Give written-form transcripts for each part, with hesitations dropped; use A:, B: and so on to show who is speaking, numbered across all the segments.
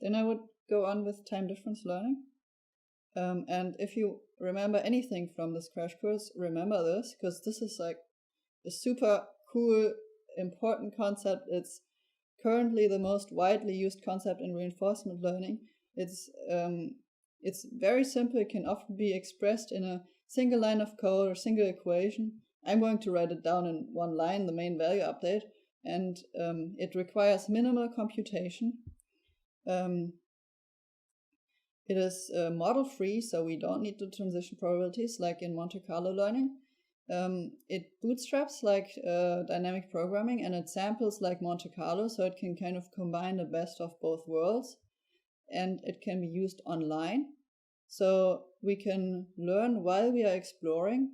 A: then I would go on with time difference learning. And if you remember anything from this crash course, remember this, because this is like a super cool, important concept. It's currently the most widely used concept in reinforcement learning. It's very simple. It can often be expressed in a single line of code or single equation. I'm going to write it down in one line, the main value update, and it requires minimal computation. It is model-free, so we don't need the transition probabilities like in Monte Carlo learning. It bootstraps like dynamic programming, and it samples like Monte Carlo, so it can kind of combine the best of both worlds. And it can be used online, so we can learn while we are exploring.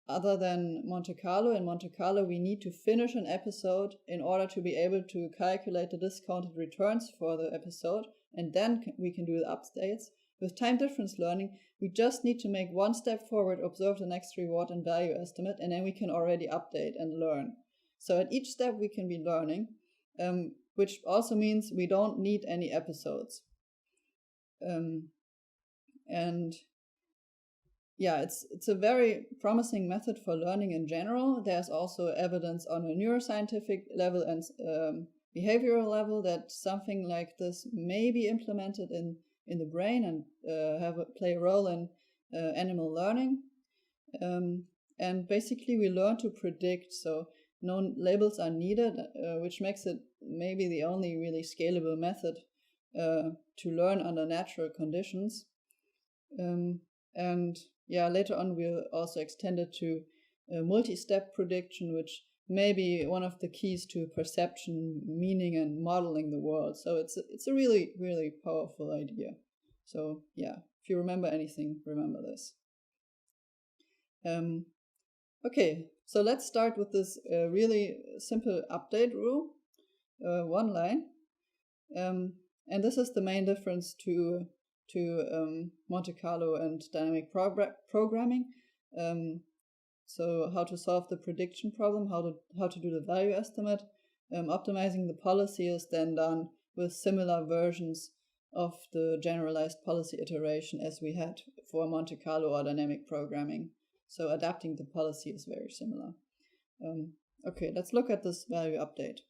A: Other than Monte Carlo, in Monte Carlo we need to finish an episode in order to be able to calculate the discounted returns for the episode, and then we can do the updates. With time difference learning, we just need to make one step forward, observe the next reward and value estimate, and then we can already update and learn. So at each step we can be learning, which also means we don't need any episodes. And yeah, it's a very promising method for learning in general. There's also evidence on a neuroscientific level and behavioral level that something like this may be implemented in the brain and play a role in animal learning. And basically we learn to predict, so no labels are needed, which makes it maybe the only really scalable method to learn under natural conditions. And yeah, later on we'll also extend it to multi-step prediction, which may be one of the keys to perception, meaning, and modeling the world. So it's a really, really powerful idea. So yeah, if you remember anything, remember this. Okay, so let's start with this really simple update rule, one line. And this is the main difference to Monte Carlo and dynamic programming. So how to solve the prediction problem, how to do the value estimate. Optimizing the policy is then done with similar versions of the generalized policy iteration as we had for Monte Carlo or dynamic programming. So adapting the policy is very similar. Okay, let's look at this value update.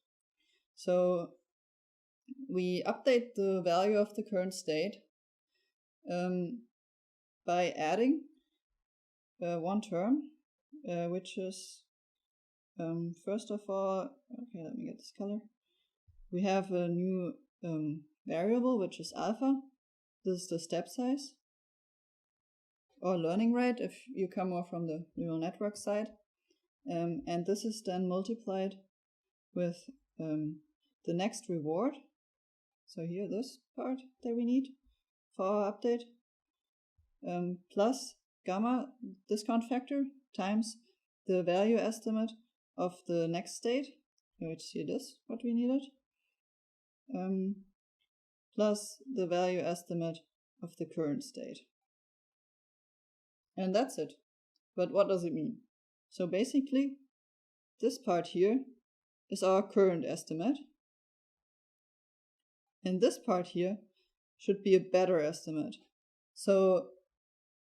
A: So we update the value of the current state by adding one term, which is, first of all, okay, let me get this color. We have a new variable, which is alpha. This is the step size, or learning rate if you come more from the neural network side. And this is then multiplied with the next reward. So here, this part that we need for our update, plus gamma discount factor times the value estimate of the next state, which here this, what we needed, plus the value estimate of the current state. And that's it. But what does it mean? So basically, this part here is our current estimate. And this part here should be a better estimate. So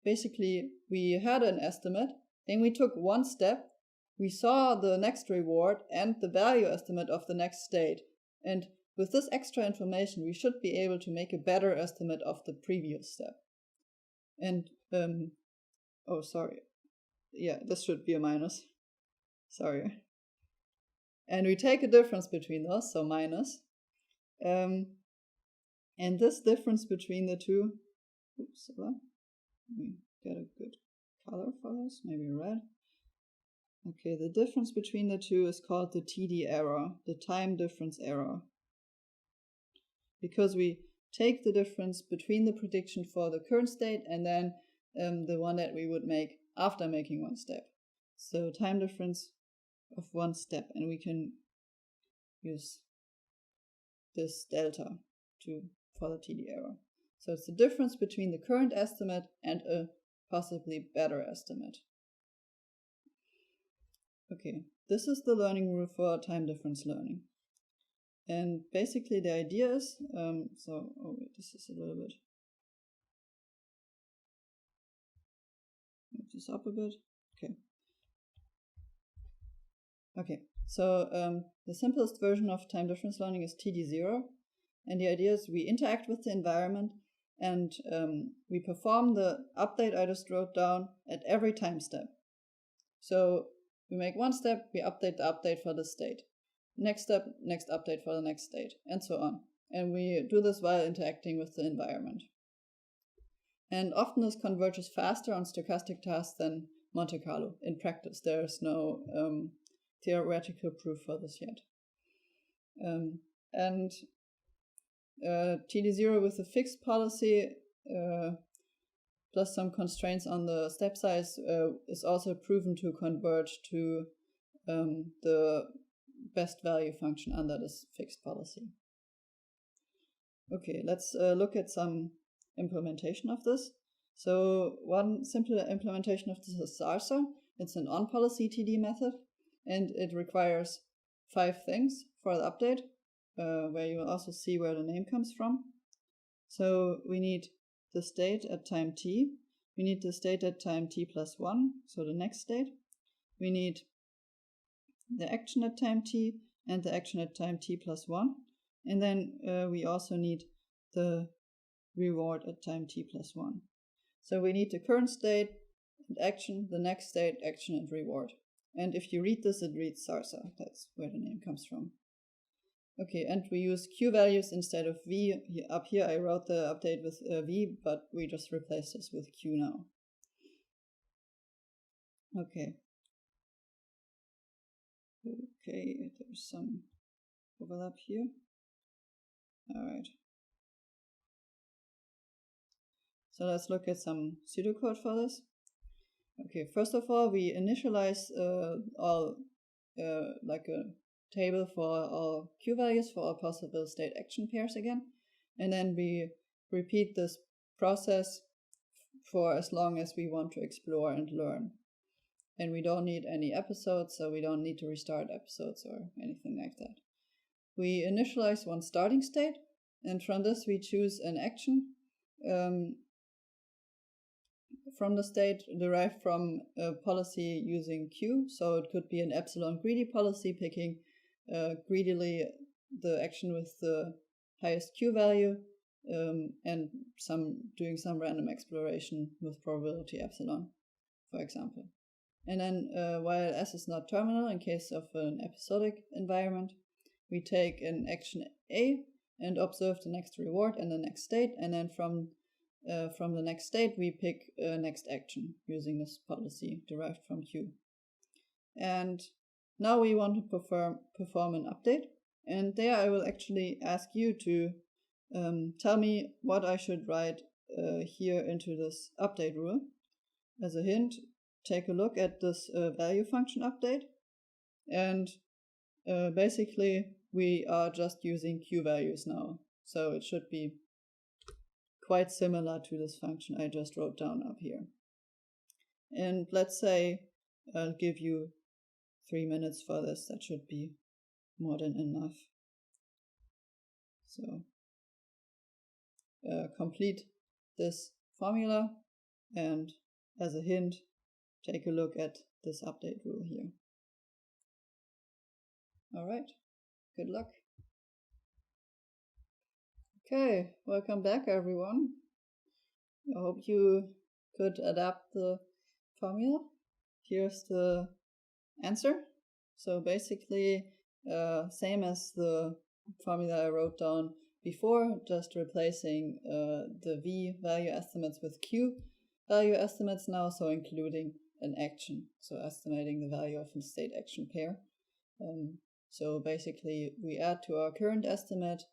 A: basically, we had an estimate, then we took one step, we saw the next reward and the value estimate of the next state. And with this extra information, we should be able to make a better estimate of the previous step. And, oh, sorry. Yeah, this should be a minus. Sorry. And we take a difference between those, so minus. And this difference between the two, oops, let me get a good color for this, maybe red. Okay, the difference between the two is called the TD error, the time difference error. Because we take the difference between the prediction for the current state and then the one that we would make after making one step. So time difference of one step, and we can use this delta for the TD error. So it's the difference between the current estimate and a possibly better estimate. Okay, this is the learning rule for time difference learning. And basically the idea is, this is a little bit, move this up a bit, okay, so the simplest version of time difference learning is TD0, and the idea is we interact with the environment and we perform the update I just wrote down at every time step. So we make one step, we update the update for the state. Next step, next update for the next state, and so on. And we do this while interacting with the environment. And often this converges faster on stochastic tasks than Monte Carlo. In practice, there is no theoretical proof for this yet. TD0 with a fixed policy plus some constraints on the step size is also proven to converge to the best value function under this fixed policy. Okay, let's look at some implementation of this. So one simple implementation of this is SARSA. It's an on-policy TD method, and it requires 5 things for the update, where you will also see where the name comes from. So we need the state at time t. We need the state at time t plus 1, so the next state. We need the action at time t and the action at time t plus 1. And then we also need the reward at time t plus 1. So we need the current state and action, the next state, action, and reward. And if you read this, it reads SARSA. That's where the name comes from. Okay, and we use Q values instead of V. Up here I wrote the update with V, but we just replaced this with Q now. Okay. Okay, there's some overlap here. All right. So let's look at some pseudocode for this. Okay, first of all, we initialize like a table for all Q values for all possible state action pairs again. And then we repeat this process for as long as we want to explore and learn. And we don't need any episodes, so we don't need to restart episodes or anything like that. We initialize one starting state, and from this we choose an action from the state derived from a policy using Q. So it could be an epsilon greedy policy, picking greedily the action with the highest Q value, and doing some random exploration with probability epsilon, for example. And then while S is not terminal in case of an episodic environment, we take an action A and observe the next reward and the next state, and then from the next state we pick next action using this policy derived from Q. And now we want to perform an update, and there I will actually ask you to tell me what I should write here into this update rule. As a hint, take a look at this value function update, and basically we are just using Q values now, so it should be quite similar to this function I just wrote down up here. And let's say I'll give you 3 minutes for this. That should be more than enough. So complete this formula, and as a hint, take a look at this update rule here. All right, good luck. Okay, welcome back everyone. I hope you could adapt the formula. Here's the answer. So basically, same as the formula I wrote down before, just replacing the V value estimates with Q value estimates now, so including an action, so estimating the value of a state action pair. So basically we add to our current estimate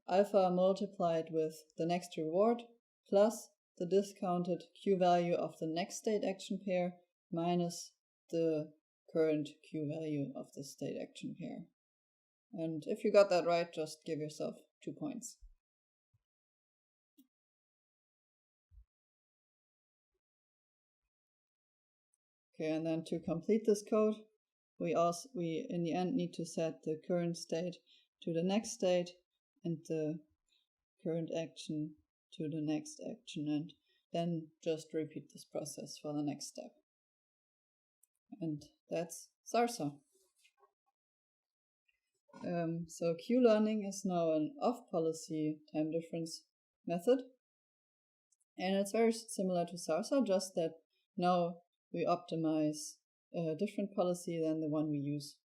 A: alpha multiplied with the next reward plus the discounted Q value of the next state action pair minus the current Q value of the state action pair. And if you got that right, just give yourself 2 points. Okay, and then to complete this code, we in the end need to set the current state to the next state and the current action to the next action, and then just repeat this process for the next step. And that's SARSA. So Q-learning is now an off-policy time difference method, and it's very similar to SARSA, just that now we optimize a different policy than the one we use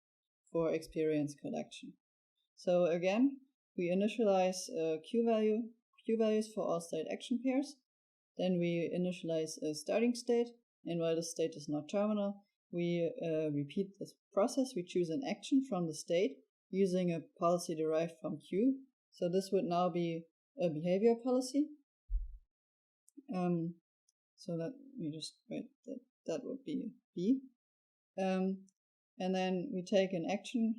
A: for experience collection. So again, we initialize Q values for all state action pairs. Then we initialize a starting state, and while the state is not terminal, we repeat this process. We choose an action from the state using a policy derived from Q. So this would now be a behavior policy. So that we just write that would be B. And then we take an action,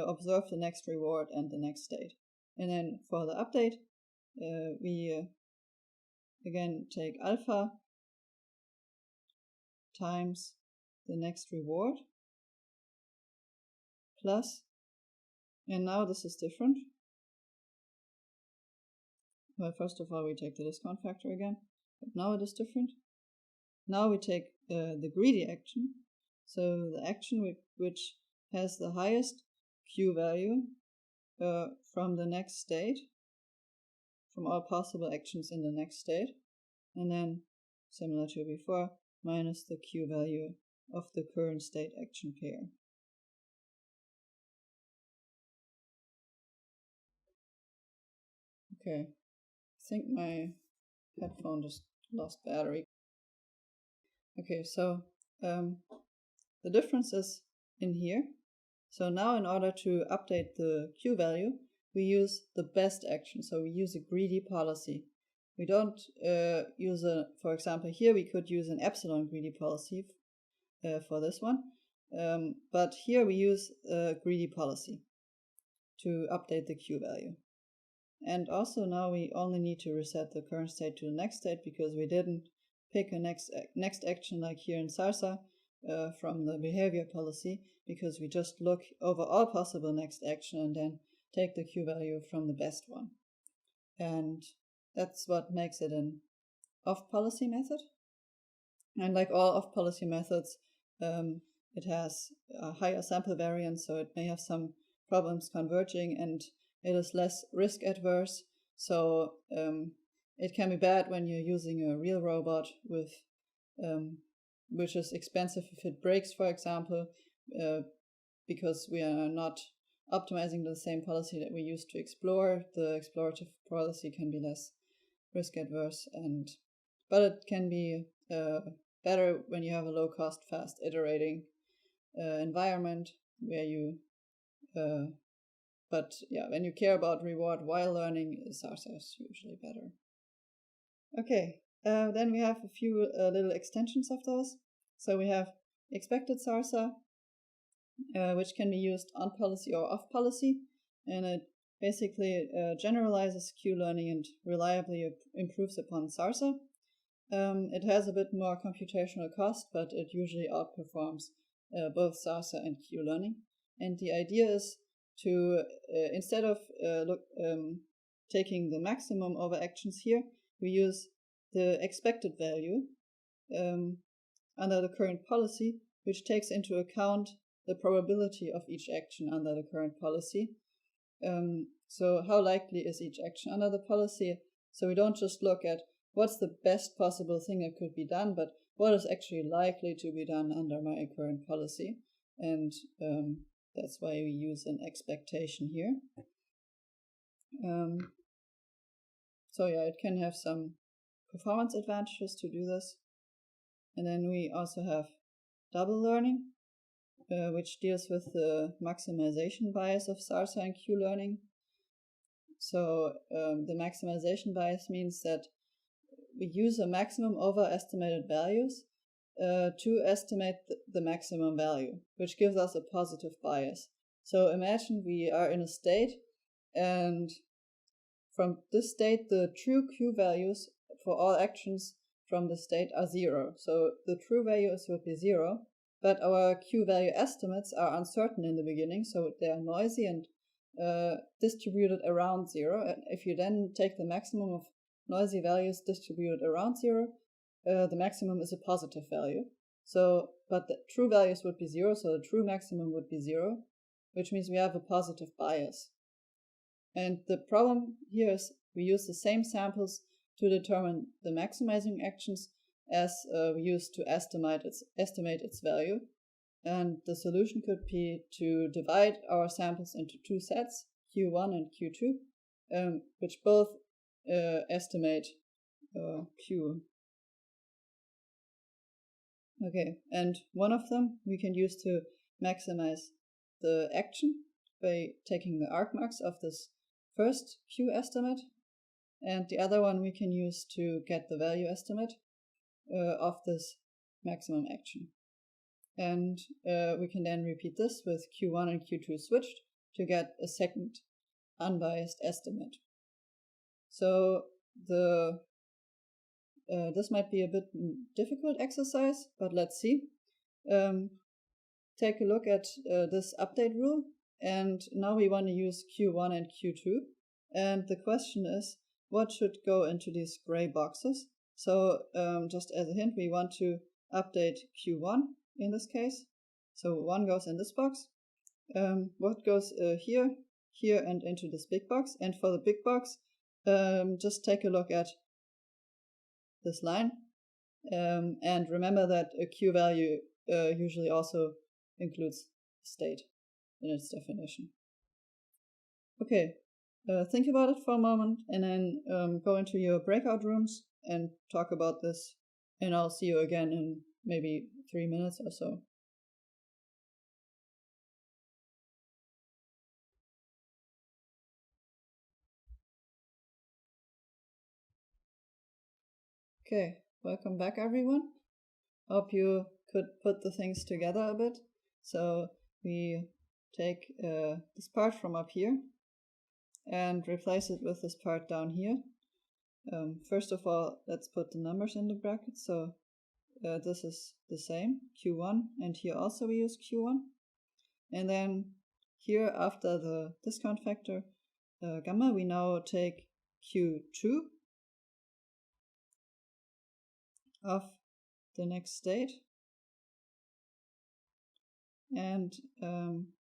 A: observe the next reward and the next state. And then for the update, we again take alpha times the next reward plus, and now this is different. Well, first of all, we take the discount factor again, but now it is different. Now we take the greedy action, so the action which has the highest Q value from the next state, from all possible actions in the next state, and then, similar to before, minus the Q value of the current state action pair. Okay, I think my headphone just lost battery. Okay, so the difference is in here. So now in order to update the Q value, we use the best action. So we use a greedy policy. We don't use for example, here we could use an epsilon greedy policy for this one. But here we use a greedy policy to update the Q value. And also now we only need to reset the current state to the next state because we didn't pick a next action like here in SARSA from the behavior policy, because we just look over all possible next action and then take the Q value from the best one. And that's what makes it an off-policy method. And like all off-policy methods, it has a higher sample variance, so it may have some problems converging, and it is less risk adverse. So it can be bad when you're using a real robot with which is expensive if it breaks, for example, because we are not optimizing the same policy that we use to explore. The explorative policy can be less risk adverse, but it can be better when you have a low cost, fast iterating environment where you but yeah, when you care about reward while learning, SARSA is usually better. Okay, then we have a few little extensions of those. So we have expected SARSA, which can be used on policy or off policy, and it basically generalizes Q-learning and reliably improves upon SARSA. It has a bit more computational cost, but it usually outperforms both SARSA and Q-learning. And the idea is to, instead of taking the maximum over actions here, we use the expected value under the current policy, which takes into account the probability of each action under the current policy. So how likely is each action under the policy? So we don't just look at what's the best possible thing that could be done, but what is actually likely to be done under my current policy. And that's why we use an expectation here. So yeah, it can have some performance advantages to do this. And then we also have double learning, which deals with the maximization bias of SARSA and Q-learning. So the maximization bias means that we use a maximum over estimated values to estimate the maximum value, which gives us a positive bias. So imagine we are in a state, and from this state, the true Q values for all actions from the state are 0. So the true values would be 0, but our Q value estimates are uncertain in the beginning, so they are noisy and distributed around 0. And if you then take the maximum of noisy values distributed around 0, the maximum is a positive value. So, but the true values would be 0, so the true maximum would be 0, which means we have a positive bias. And the problem here is we use the same samples to determine the maximizing actions as we used to estimate its value. And the solution could be to divide our samples into two sets, Q1 and Q2, which both estimate Q. Okay, and one of them we can use to maximize the action by taking the arc max of this first Q estimate, and the other one we can use to get the value estimate of this maximum action. And we can then repeat this with Q1 and Q2 switched to get a second unbiased estimate. So this might be a bit difficult exercise, but let's see. Take a look at this update rule, and now we want to use Q1 and Q2. And the question is, what should go into these gray boxes? So just as a hint, we want to update Q1 in this case. So 1 goes in this box. What goes here, and into this big box? And for the big box, just take a look at this line. And remember that a Q value usually also includes state in its definition. Okay, think about it for a moment and then go into your breakout rooms and talk about this, and I'll see you again in maybe 3 minutes or so. Okay, welcome back everyone. Hope you could put the things together a bit. So we take this part from up here and replace it with this part down here. First of all, let's put the numbers in the brackets. So this is the same, Q1, and here also we use Q1. And then here after the discount factor gamma, we now take Q2 of the next state. And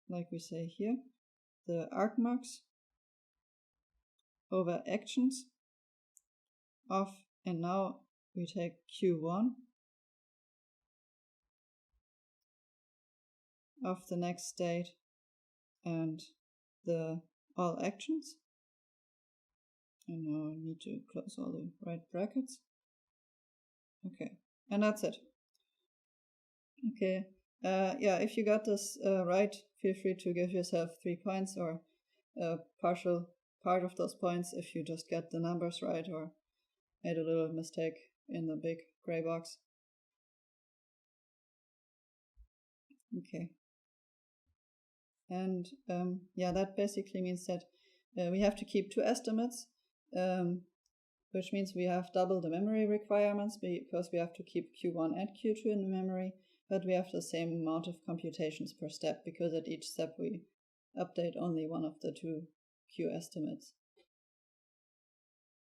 A: like we say here, the arc max over actions of, and now we take Q1 of the next state and the all actions. And now I need to close all the right brackets. Okay, and that's it. Okay, yeah, if you got this right, feel free to give yourself 3 points or a partial part of those points if you just get the numbers right or made a little mistake in the big gray box. Okay. And yeah, that basically means that we have to keep 2 estimates, which means we have double the memory requirements because we have to keep Q1 and Q2 in the memory, but we have the same amount of computations per step because at each step we update only one of the 2 Q estimates.